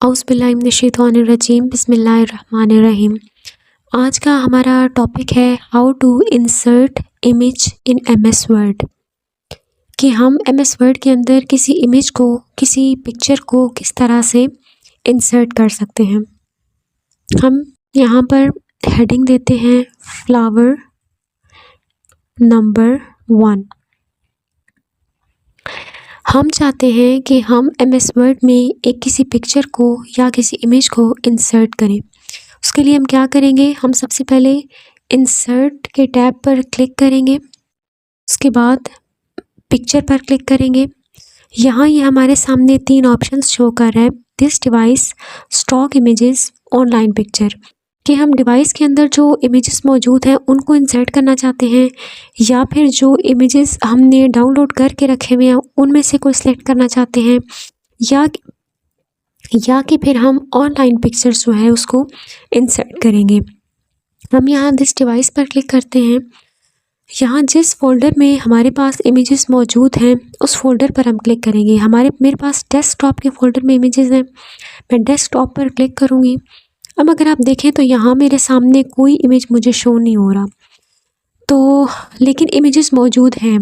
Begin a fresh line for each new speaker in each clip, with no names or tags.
औज़ुबिल्लाहिमिनश्शैतानिर्रजीम बिस्मिल्लाहिर्रहमानिर्रहीम। आज का हमारा टॉपिक है how to insert image in MS Word, कि हम एमएस वर्ड के अंदर किसी इमेज को, किसी पिक्चर को किस तरह से इंसर्ट कर सकते हैं। हम यहाँ पर हेडिंग देते हैं फ्लावर नंबर 1। हम चाहते हैं कि हम एमएस वर्ड में एक किसी पिक्चर को या किसी इमेज को इंसर्ट करें। उसके लिए हम क्या करेंगे, हम सबसे पहले इंसर्ट के टैब पर क्लिक करेंगे, उसके बाद पिक्चर पर क्लिक करेंगे। यहाँ ये हमारे सामने 3 ऑप्शंस शो कर रहा है, this device, stock images, online picture, कि हम डिवाइस के अंदर जो इमेजेस मौजूद हैं उनको इंसर्ट करना चाहते हैं या फिर जो इमेजेस हमने डाउनलोड करके रखे हुए हैं उनमें से कोई सिलेक्ट करना चाहते हैं या कि फिर हम ऑनलाइन पिक्चर्स जो है उसको इंसर्ट करेंगे। हम यहाँ दिस डिवाइस पर क्लिक करते हैं। यहाँ जिस फोल्डर में हमारे पास इमेजेस मौजूद हैं उस फोल्डर पर हम क्लिक करेंगे। मेरे पास डेस्कटॉप के फोल्डर में इमेजेस हैं, मैं डेस्कटॉप पर क्लिक करूँगी। अब अगर आप देखें तो यहाँ मेरे सामने कोई इमेज मुझे शो नहीं हो रहा, तो लेकिन इमेजेस मौजूद हैं।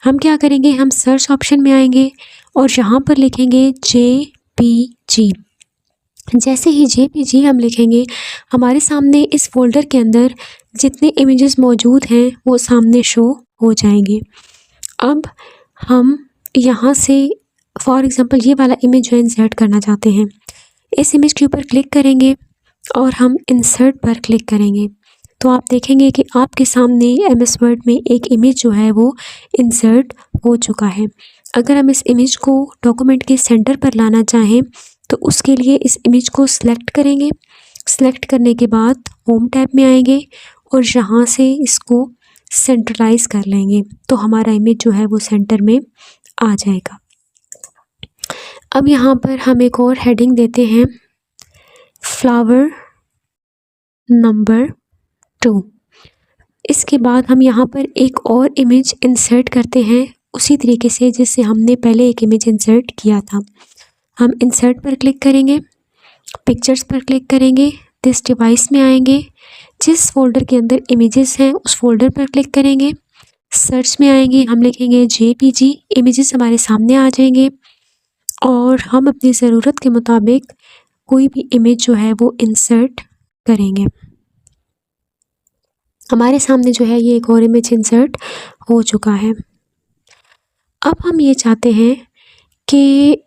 हम क्या करेंगे, हम सर्च ऑप्शन में आएंगे और यहाँ पर लिखेंगे JPG। जैसे ही JPG हम लिखेंगे, हमारे सामने इस फोल्डर के अंदर जितने इमेजेस मौजूद हैं वो सामने शो हो जाएंगे। अब हम यहाँ से फॉर एग्ज़ाम्पल ये वाला इमेज जो है इंसर्ट करना चाहते हैं, इस इमेज के ऊपर क्लिक करेंगे और हम इंसर्ट पर क्लिक करेंगे तो आप देखेंगे कि आपके सामने एमएस वर्ड में एक इमेज जो है वो इंसर्ट हो चुका है। अगर हम इस इमेज को डॉक्यूमेंट के सेंटर पर लाना चाहें तो उसके लिए इस इमेज को सिलेक्ट करेंगे। सिलेक्ट करने के बाद होम टैब में आएंगे और यहाँ से इसको सेंट्रलाइज कर लेंगे तो हमारा इमेज जो है वो सेंटर में आ जाएगा। अब यहाँ पर हम एक और हेडिंग देते हैं फ्लावर नंबर 2। इसके बाद हम यहाँ पर एक और इमेज इंसर्ट करते हैं उसी तरीके से जिससे हमने पहले एक इमेज इंसर्ट किया था। हम इंसर्ट पर क्लिक करेंगे, पिक्चर्स पर क्लिक करेंगे, दिस डिवाइस में आएंगे, जिस फोल्डर के अंदर इमेजेस हैं उस फोल्डर पर क्लिक करेंगे, सर्च में आएंगे, हम लिखेंगे JPG, इमेजेस हमारे सामने आ जाएंगे और हम अपनी ज़रूरत के मुताबिक कोई भी इमेज जो है वो इंसर्ट करेंगे। हमारे सामने जो है ये एक और इमेज इंसर्ट हो चुका है। अब हम ये चाहते हैं कि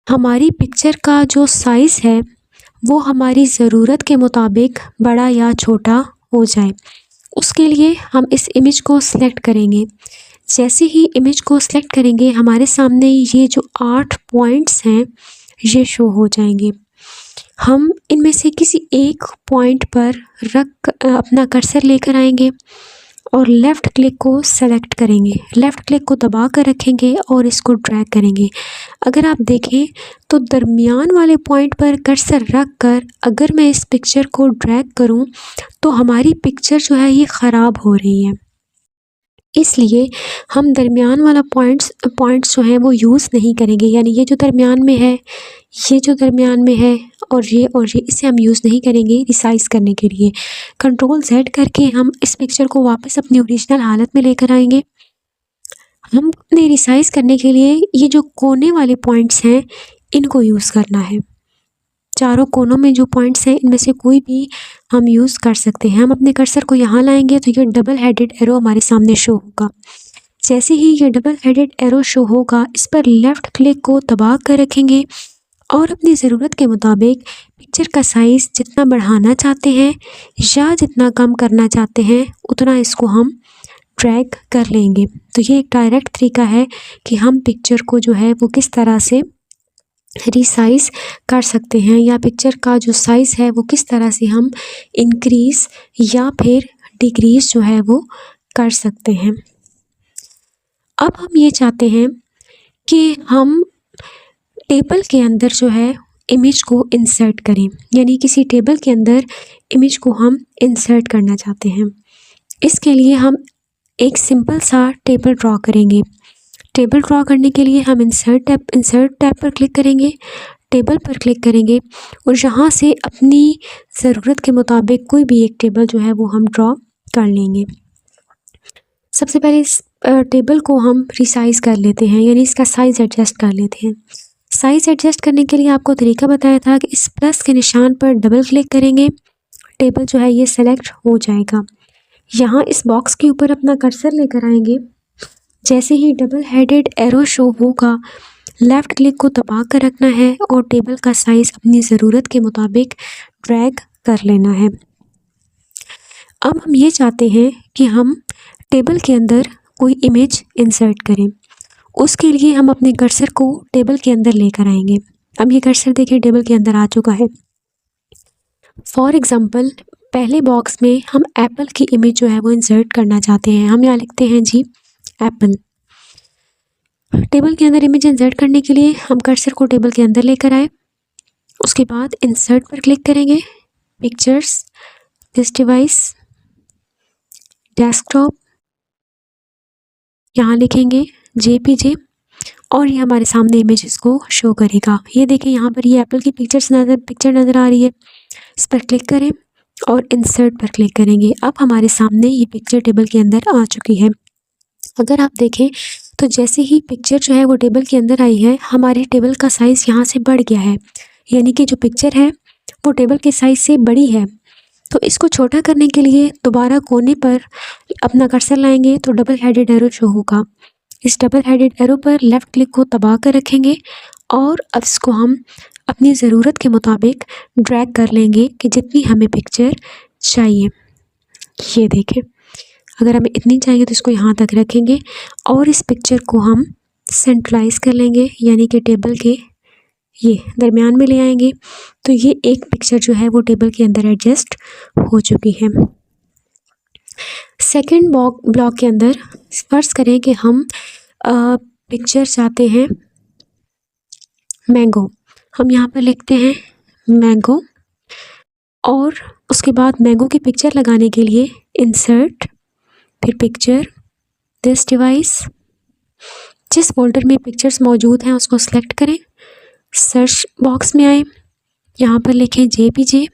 हमारी पिक्चर का जो साइज़ है वो हमारी ज़रूरत के मुताबिक बड़ा या छोटा हो जाए। उसके लिए हम इस इमेज को सिलेक्ट करेंगे। जैसे ही इमेज को सिलेक्ट करेंगे हमारे सामने ये जो 8 पॉइंट्स हैं ये शो हो जाएंगे। हम इनमें से किसी एक पॉइंट पर रख अपना कर्सर लेकर आएंगे और लेफ़्ट क्लिक को सेलेक्ट करेंगे, लेफ़्ट क्लिक को दबा कर रखेंगे और इसको ड्रैग करेंगे। अगर आप देखें तो दरमियान वाले पॉइंट पर कर्सर रख कर अगर मैं इस पिक्चर को ड्रैग करूं तो हमारी पिक्चर जो है ये ख़राब हो रही है, इसलिए हम दरमियान वाला पॉइंट्स जो हैं वो यूज़ नहीं करेंगे। यानी ये जो दरमियान में है, ये जो दरमियान में है और ये इसे हम यूज़ नहीं करेंगे रिसाइज़ करने के लिए। Ctrl Z करके हम इस पिक्चर को वापस अपनी ओरिजिनल हालत में लेकर आएंगे। हम अपने रिसाइज़ करने के लिए ये जो कोने वाले पॉइंट्स हैं इनको यूज़ करना है। चारों कोनों में जो पॉइंट्स हैं इनमें से कोई भी हम यूज़ कर सकते हैं। हम अपने कर्सर को यहाँ लाएंगे तो ये डबल हेडेड एरो हमारे सामने शो होगा। जैसे ही ये डबल हेडेड एरो शो होगा इस पर लेफ़्ट क्लिक को दबा कर रखेंगे और अपनी ज़रूरत के मुताबिक पिक्चर का साइज़ जितना बढ़ाना चाहते हैं या जितना कम करना चाहते हैं उतना इसको हम ड्रैग कर लेंगे। तो ये एक डायरेक्ट तरीका है कि हम पिक्चर को जो है वो किस तरह से रिसाइज़ कर सकते हैं या पिक्चर का जो साइज़ है वो किस तरह से हम इंक्रीज़ या फिर डिक्रीज़ जो है वो कर सकते हैं। अब हम ये चाहते हैं कि हम टेबल के अंदर जो है इमेज को इंसर्ट करें, यानी किसी टेबल के अंदर इमेज को हम इंसर्ट करना चाहते हैं। इसके लिए हम एक सिंपल सा टेबल ड्रॉ करेंगे। टेबल ड्रॉ करने के लिए हम इंसर्ट टैब पर क्लिक करेंगे, टेबल पर क्लिक करेंगे और यहाँ से अपनी ज़रूरत के मुताबिक कोई भी एक टेबल जो है वो हम ड्रॉ कर लेंगे। सबसे पहले इस टेबल को हम रिसाइज़ कर लेते हैं, यानी इसका साइज़ एडजस्ट कर लेते हैं। साइज़ एडजस्ट करने के लिए आपको तरीका बताया था कि इस प्लस के निशान पर डबल क्लिक करेंगे, टेबल जो है ये सेलेक्ट हो जाएगा। यहाँ इस बॉक्स के ऊपर अपना कर्सर लेकर आएंगे। जैसे ही डबल हेडेड एरो शो होगा, लेफ़्ट क्लिक को दबा कर रखना है और टेबल का साइज़ अपनी ज़रूरत के मुताबिक ड्रैग कर लेना है। अब हम ये चाहते हैं कि हम टेबल के अंदर कोई इमेज इंसर्ट करें। उसके लिए हम अपने कर्सर को टेबल के अंदर लेकर आएंगे। अब ये कर्सर देखिए टेबल के अंदर आ चुका है। फॉर एग्ज़ाम्पल पहले बॉक्स में हम एप्पल की इमेज जो है वो इंसर्ट करना चाहते हैं। हम यहाँ लिखते हैं जी एप्पल। टेबल के अंदर इमेज इंसर्ट करने के लिए हम कर्सर को टेबल के अंदर लेकर आए। उसके बाद इंसर्ट पर क्लिक करेंगे, पिक्चर्स, दिस डिवाइस, डेस्कटॉप, यहाँ लिखेंगे JPG और ये हमारे सामने इमेजेस को शो करेगा। ये देखें यहाँ पर ये एप्पल की पिक्चर नज़र आ रही है। इस पर क्लिक करें और इंसर्ट पर क्लिक करेंगे। अब हमारे सामने ये पिक्चर टेबल के अंदर आ चुकी है। अगर आप देखें तो जैसे ही पिक्चर जो है वो टेबल के अंदर आई है, हमारे टेबल का साइज़ यहाँ से बढ़ गया है, यानी कि जो पिक्चर है वो टेबल के साइज़ से बड़ी है। तो इसको छोटा करने के लिए दोबारा कोने पर अपना कर्सर लाएंगे तो डबल हेडेड एरो शो होगा। इस डबल हेडेड एरो पर लेफ़्ट क्लिक को दबा कर रखेंगे और अब इसको हम अपनी ज़रूरत के मुताबिक ड्रैग कर लेंगे कि जितनी हमें पिक्चर चाहिए। ये देखें, अगर हमें इतनी चाहिए तो इसको यहाँ तक रखेंगे और इस पिक्चर को हम सेंट्रलाइज़ कर लेंगे, यानी कि टेबल के ये दरमियान में ले आएंगे। तो ये एक पिक्चर जो है वो टेबल के अंदर एडजस्ट हो चुकी है। सेकंड ब्लॉक के अंदर फर्ज करें कि हम पिक्चर चाहते हैं मैंगो। हम यहाँ पर लिखते हैं मैंगो और उसके बाद मैंगो की पिक्चर लगाने के लिए इंसर्ट, फिर पिक्चर, दिस डिवाइस। जिस फोल्डर में पिक्चर्स मौजूद हैं उसको सिलेक्ट करें, सर्च बॉक्स में आए, यहाँ पर लिखें JPG,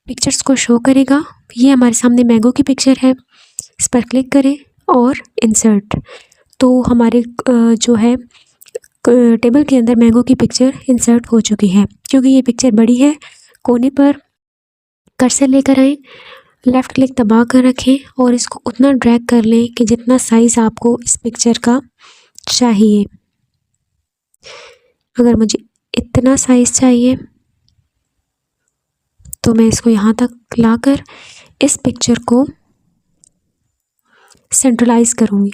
पिक्चर्स को शो करेगा। ये हमारे सामने मैंगो की पिक्चर है, इस पर क्लिक करें और इंसर्ट। तो हमारे जो है टेबल के अंदर मैंगो की पिक्चर इंसर्ट हो चुकी है। क्योंकि ये पिक्चर बड़ी है, कोने पर कर्सर लेकर आएँ, लेफ़्ट क्लिक दबा कर रखें और इसको उतना ड्रैग कर लें कि जितना साइज़ आपको इस पिक्चर का चाहिए। अगर मुझे इतना साइज़ चाहिए तो मैं इसको यहाँ तक लाकर इस पिक्चर को सेंट्रलाइज़ करूँगी।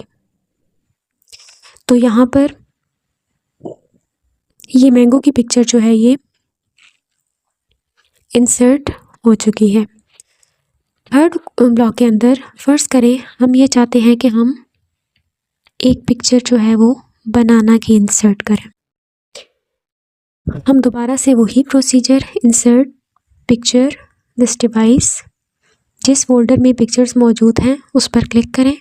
तो यहाँ पर ये मैंगो की पिक्चर जो है ये इंसर्ट हो चुकी है। थर्ड ब्लॉक के अंदर फ़र्ज़ करें हम ये चाहते हैं कि हम एक पिक्चर जो है वो बनाना की इंसर्ट करें। हम दोबारा से वही procedure, insert, picture, this device, जिस फोल्डर में पिक्चर्स मौजूद हैं उस पर क्लिक करें,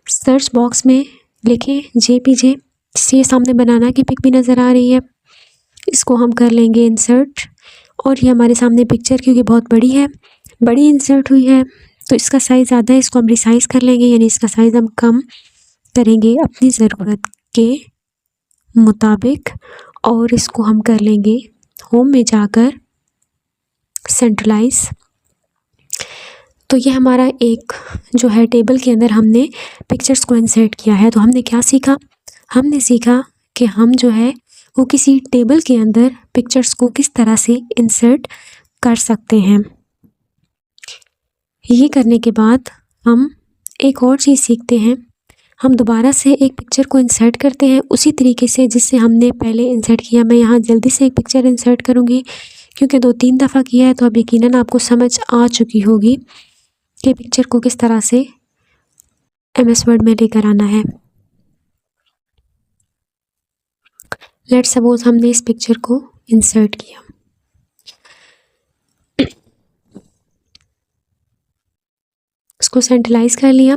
सर्च बॉक्स में लिखें JPG, जिससे सामने बनाना की पिक भी नज़र आ रही है। इसको हम कर लेंगे इंसर्ट और ये हमारे सामने पिक्चर क्योंकि बहुत बड़ी इंसर्ट हुई है तो इसका साइज़ ज़्यादा है, इसको हम रिसाइज़ कर लेंगे, यानी इसका साइज़ हम कम करेंगे अपनी ज़रूरत के मुताबिक और इसको हम कर लेंगे होम में जाकर सेंट्रलाइज़। तो ये हमारा एक जो है टेबल के अंदर हमने पिक्चर्स को इंसर्ट किया है। तो हमने क्या सीखा? हमने सीखा कि हम जो है वो किसी टेबल के अंदर पिक्चर्स को किस तरह से इंसर्ट कर सकते हैं। ये करने के बाद हम एक और चीज़ सीखते हैं। हम दोबारा से एक पिक्चर को इंसर्ट करते हैं उसी तरीके से जिससे हमने पहले इंसर्ट किया। मैं यहाँ जल्दी से एक पिक्चर इंसर्ट करूँगी क्योंकि 2-3 दफ़ा किया है तो अब यकीनन आपको समझ आ चुकी होगी कि पिक्चर को किस तरह से MS वर्ड में लेकर आना है। लेट्स सपोज हमने इस पिक्चर को इंसर्ट किया। उसको सेंट्रलाइज़ कर लिया।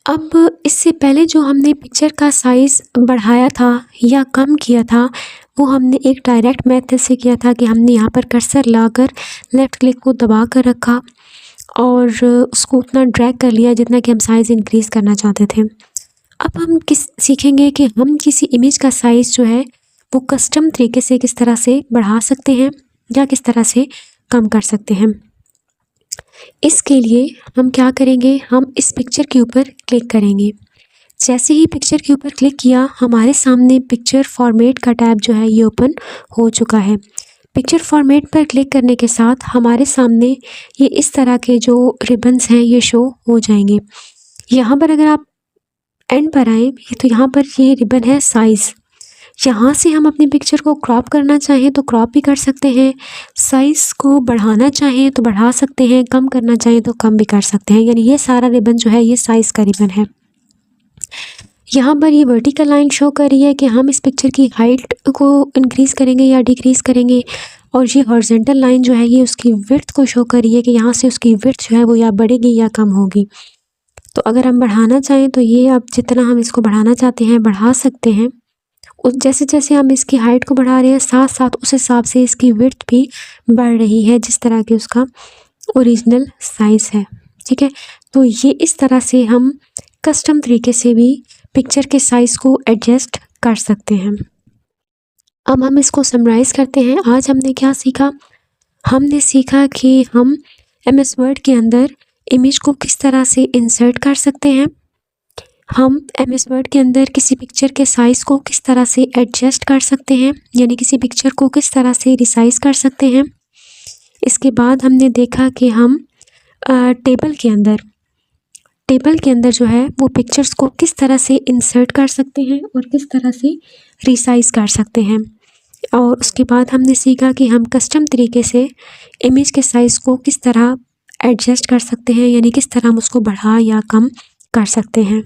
अब इससे पहले जो हमने पिक्चर का साइज़ बढ़ाया था या कम किया था, वो हमने एक डायरेक्ट मेथड से किया था कि हमने यहाँ पर कर्सर लाकर लेफ़्ट क्लिक को दबा कर रखा और उसको उतना ड्रैग कर लिया जितना कि हम साइज़ इंक्रीज़ करना चाहते थे। अब हम सीखेंगे कि हम किसी इमेज का साइज़ जो है वो कस्टम तरीके से किस तरह से बढ़ा सकते हैं या किस तरह से कम कर सकते हैं। इसके लिए हम क्या करेंगे, हम इस पिक्चर के ऊपर क्लिक करेंगे। जैसे ही पिक्चर के ऊपर क्लिक किया, हमारे सामने पिक्चर फॉर्मेट का टैब जो है ये ओपन हो चुका है। पिक्चर फॉर्मेट पर क्लिक करने के साथ हमारे सामने ये इस तरह के जो रिबन्स हैं ये शो हो जाएंगे। यहाँ पर अगर आप एंड पर आए तो यहाँ पर ये रिबन है साइज़। यहाँ से हम अपनी पिक्चर को क्रॉप करना चाहें तो क्रॉप भी कर सकते हैं, साइज़ को बढ़ाना चाहें तो बढ़ा सकते हैं, कम करना चाहें तो कम भी कर सकते हैं। यानी ये सारा रिबन जो है ये साइज़ का रिबन है। यहाँ पर ये वर्टिकल लाइन शो कर रही है कि हम इस पिक्चर की हाइट को इंक्रीज़ करेंगे या डिक्रीज़ करेंगे, और ये हॉरिजॉन्टल लाइन जो है ये उसकी विड्थ को शो कर रही है कि यहाँ से उसकी विड्थ जो है वो या बढ़ेगी या कम होगी। तो अगर हम बढ़ाना चाहें तो ये अब जितना हम इसको बढ़ाना चाहते हैं बढ़ा सकते हैं। उस जैसे जैसे हम इसकी हाइट को बढ़ा रहे हैं साथ साथ उस हिसाब से इसकी विड्थ भी बढ़ रही है जिस तरह की उसका ओरिजिनल साइज़ है। ठीक है, तो ये इस तरह से हम कस्टम तरीके से भी पिक्चर के साइज़ को एडजस्ट कर सकते हैं। अब हम इसको समराइज़ करते हैं। आज हमने क्या सीखा? हमने सीखा कि हम MS वर्ड के अंदर इमेज को किस तरह से इंसर्ट कर सकते हैं, हम MS वर्ड के अंदर किसी पिक्चर के साइज़ को किस तरह से एडजस्ट कर सकते हैं, यानी किसी पिक्चर को किस तरह से रिसाइज़ कर सकते हैं। इसके बाद हमने देखा कि हम टेबल के अंदर जो है वो पिक्चर्स को किस तरह से इंसर्ट कर सकते हैं और किस तरह से रिसाइज़ कर सकते हैं। और उसके बाद हमने सीखा कि हम कस्टम तरीके से इमेज के साइज़ को किस तरह एडजस्ट कर सकते हैं, यानी किस तरह हम उसको बढ़ा या कम कर सकते हैं।